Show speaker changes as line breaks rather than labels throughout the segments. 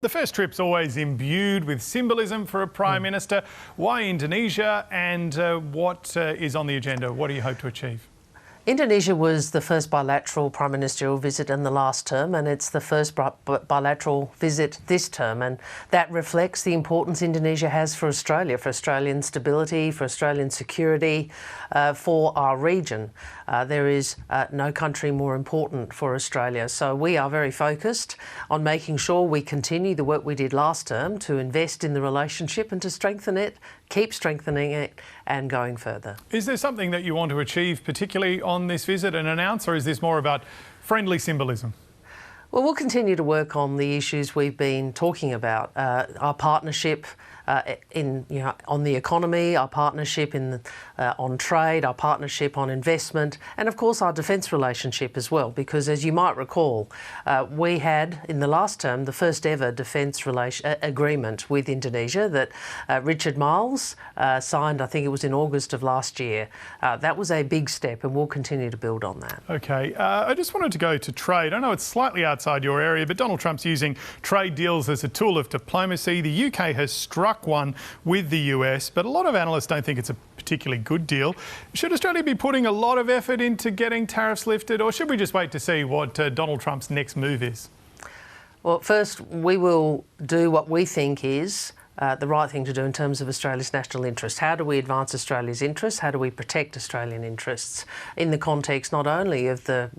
The first trip's always imbued with symbolism for a Prime Minister. Why Indonesia, and what is on the agenda? What do you hope to achieve?
Indonesia was the first bilateral Prime Ministerial visit in the last term, and it's the first bilateral visit this term, and that reflects the importance Indonesia has for Australia, for Australian stability, for Australian security, for our region. There is no country more important for Australia, so we are very focused on making sure we continue the work we did last term to invest in the relationship and to strengthen it, keep strengthening it and going further.
Is there something that you want to achieve particularly on this visit and announce, or is this more about friendly symbolism?
Well, we'll continue to work on the issues we've been talking about, our partnership on the economy, our partnership on trade, our partnership on investment, and of course our defence relationship as well. Because as you might recall, we had in the last term the first ever defence agreement with Indonesia that Richard Marles signed. I think it was in August of last year. That was a big step, and we'll continue to build on that.
Okay, I just wanted to go to trade. I know it's slightly outside your area, but Donald Trump's using trade deals as a tool of diplomacy. The UK has struck one with the US, but a lot of analysts don't think it's a particularly good deal. Should Australia be putting a lot of effort into getting tariffs lifted, or should we just wait to see what Donald Trump's next move is?
Well, first, we will do what we think is the right thing to do in terms of Australia's national interest. How do we advance Australia's interests? How do we protect Australian interests in the context not only of the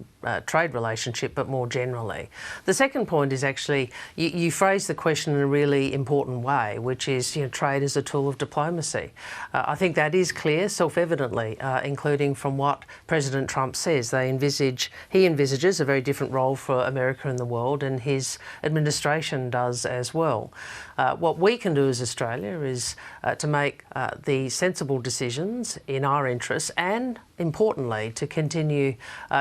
trade relationship but more generally? The second point is actually, you phrase the question in a really important way, which is trade as a tool of diplomacy. I think that is clear, self-evidently, including from what President Trump says. He envisages a very different role for America in the world, and his administration does as well. What we can do as Australia is to make the sensible decisions in our interests, and importantly to continue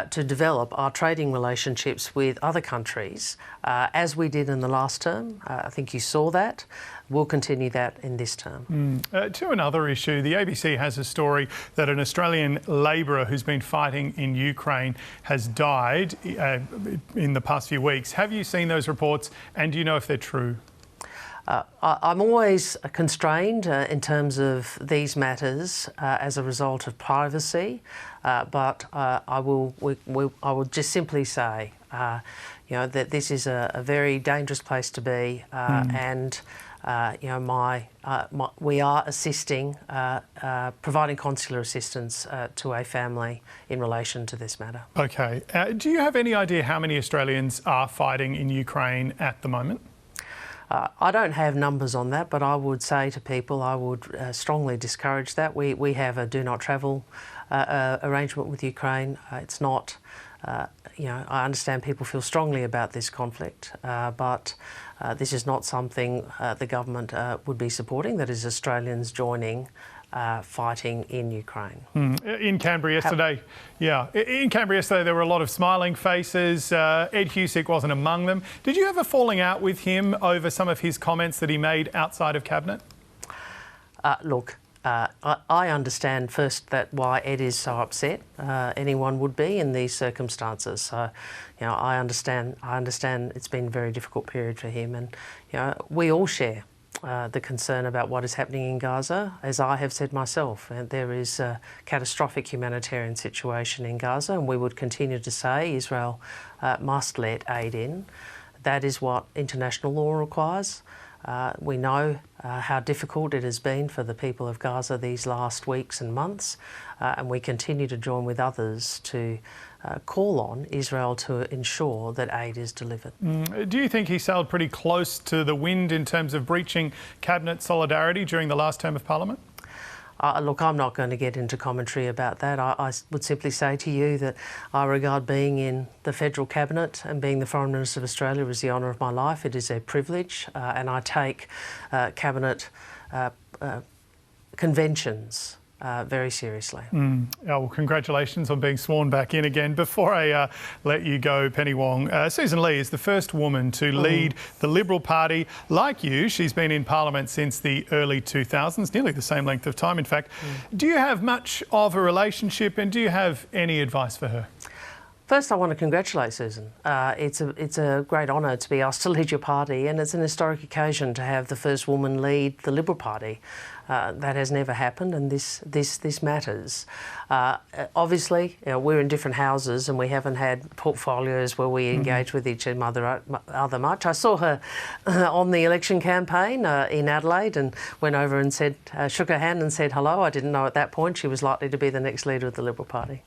to develop our trading relationships with other countries as we did in the last term. I think you saw that. We'll continue that in this term.
To another issue, the ABC has a story that an Australian labourer who's been fighting in Ukraine has died in the past few weeks. Have you seen those reports, and do you know if they're true?
I'm always constrained in terms of these matters as a result of privacy, but I will just simply say, that this is a very dangerous place to be, and we are assisting, providing consular assistance to a family in relation to this matter.
Okay. Do you have any idea how many Australians are fighting in Ukraine at the moment?
I don't have numbers on that, but I would say to people, I would strongly discourage that. We have a do not travel arrangement with Ukraine. It's not, I understand people feel strongly about this conflict, but this is not something the government would be supporting. That is Australians joining fighting in Ukraine.
In Canberra yesterday, there were a lot of smiling faces. Ed Husic wasn't among them. Did you have a falling out with him over some of his comments that he made outside of Cabinet?
Look, I understand first that why Ed is so upset. Anyone would be in these circumstances. So, I understand it's been a very difficult period for him, and we all share the concern about what is happening in Gaza. As I have said myself, there is a catastrophic humanitarian situation in Gaza, and we would continue to say Israel must let aid in. That is what international law requires. We know how difficult it has been for the people of Gaza these last weeks and months, and we continue to join with others to call on Israel to ensure that aid is delivered.
Do you think he sailed pretty close to the wind in terms of breaching Cabinet solidarity during the last term of Parliament?
Look, I'm not going to get into commentary about that. I would simply say to you that I regard being in the federal cabinet and being the Foreign Minister of Australia as the honour of my life. It is a privilege, and I take cabinet conventions very seriously.
Well, congratulations on being sworn back in again. Before I let you go, Penny Wong, Sussan Ley is the first woman to lead the Liberal Party. Like you, she's been in Parliament since the early 2000s, nearly the same length of time, in fact. Do you have much of a relationship, and do you have any advice for her?
First, I want to congratulate Susan. It's a great honour to be asked to lead your party, and it's an historic occasion to have the first woman lead the Liberal Party. That has never happened, and this matters. Obviously, we're in different houses, and we haven't had portfolios where we engage with each other much. I saw her on the election campaign in Adelaide, and went over and shook her hand and said hello. I didn't know at that point she was likely to be the next leader of the Liberal Party.